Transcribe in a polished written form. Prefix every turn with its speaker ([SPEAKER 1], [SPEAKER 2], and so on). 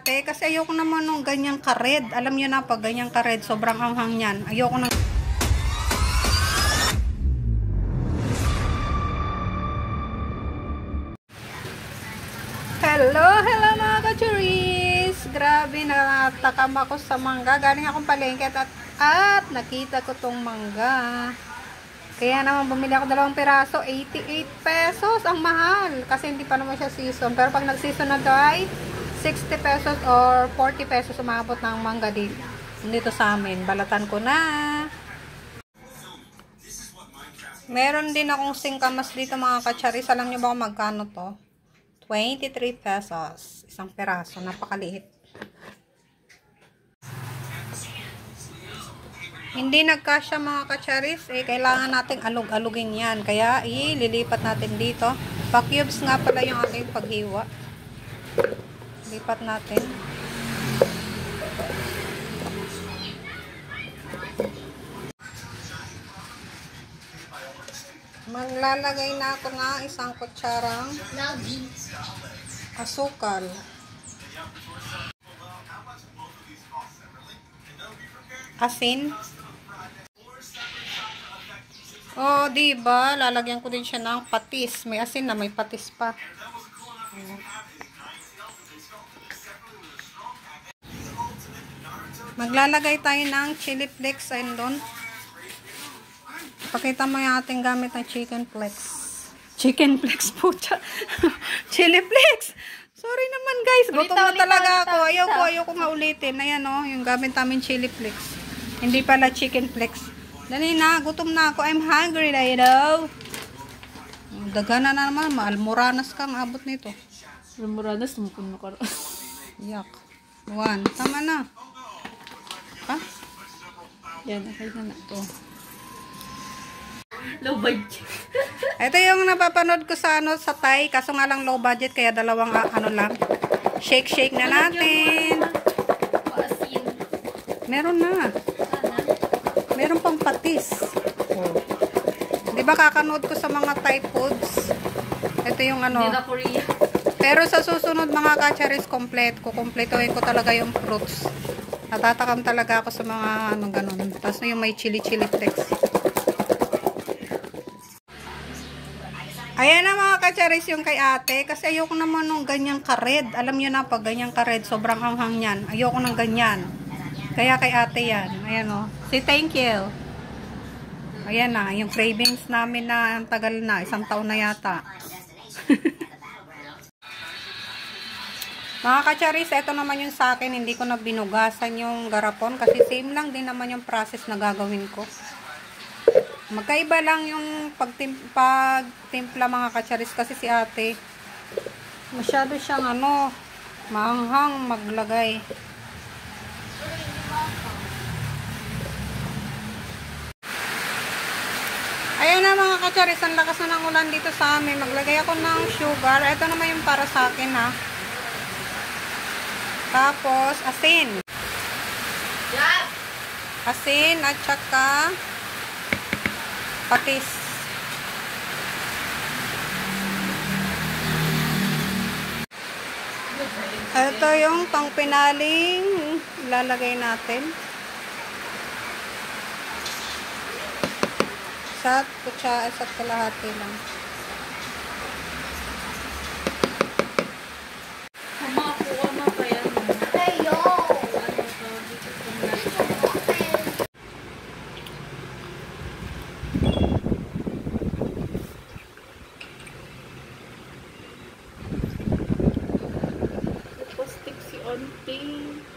[SPEAKER 1] Kasi ayoko naman nung ganyang ka-red. Alam niyo na, pag ganyang ka-red, sobrang anghang yan. Ayoko nang... Hello mga ka-churis! Grabe, natakam ako sa mangga. Galing akong palengke at nakita ko tong mangga. Kaya naman bumili ako 2 piraso, 88 pesos. Ang mahal. Kasi hindi pa naman siya season. Pero pag nag-season na to ay 60 pesos or 40 pesos umabot ng mangga dito sa amin. Balatan ko na. Meron din akong singkamas dito mga kacharis. Alam nyo ba kung magkano to? 23 pesos. Isang piraso. Napakaliit. Hindi nagkasya mga kacharis. Kailangan nating alug-alugin yan. Kaya ililipat natin dito. Pa-cubes nga pala yung aking paghiwa. Lipat natin. Maglalagay na ako ng isang kutsarang asukal. Asin. Oh, diba? Lalagyan ko din siya ng patis. May asin na, may patis pa. Maglalagay tayo ng chili flakes ayun doon. Pakita mo yung ating gamit ng chicken flakes. Chicken flakes po. Chili flakes. Sorry naman guys. Gutom na talaga ako. Ayoko nga ulitin. Ayan o, yung gamit namin chili flakes. Hindi pala chicken flakes. Dali na, gutom na ako. I'm hungry na, you know. Dagana na naman. Maalmoranas kang abot nito.
[SPEAKER 2] Almoranas, mukun mo ka.
[SPEAKER 1] Yak. 1. Tama na. Ha?
[SPEAKER 2] Yan, okay na na.
[SPEAKER 1] Ito.
[SPEAKER 2] Low budget.
[SPEAKER 1] Ito yung napapanood ko sa sa Thai. Kaso nga lang low budget. Kaya 2 ano lang. Shake na natin. Meron na. Meron pang patis. Oh. Di ba kakanood ko sa mga Thai foods? Ito yung ano.
[SPEAKER 2] Hindi na Korea.
[SPEAKER 1] Pero sa susunod mga kacharis, kukumpletuhin ko talaga yung fruits. Natatakam talaga ako sa mga ano ganun. Tapos yung may chili flakes. Ayan na mga kacharis yung kay ate. Kasi ayoko naman nung ganyang ka-red. Alam nyo na, pag ganyang ka-red, sobrang anghang yan. Ayoko ng ganyan. Kaya kay ate yan. Ayan o. Say thank you. Ayan na. Yung cravings namin na ang tagal na. 1 taon na yata. Mga kacharis, ito naman yung sa akin. Hindi ko na binugasan yung garapon. Kasi same lang din naman yung process na gagawin ko. Magkaiba lang yung pagtimpla mga kacharis. Kasi si ate, masyado siyang ano, maanghang maglagay. Ayan na mga kacharis, ang lakas na ng ulan dito sa amin. Maglagay ako ng sugar. Ito naman yung para sa akin ha. Tapos, asin. Asin at saka patis. Ito yung pang pinaling lalagay natin. Isa't kalahati lang.
[SPEAKER 2] Stick si Auntie.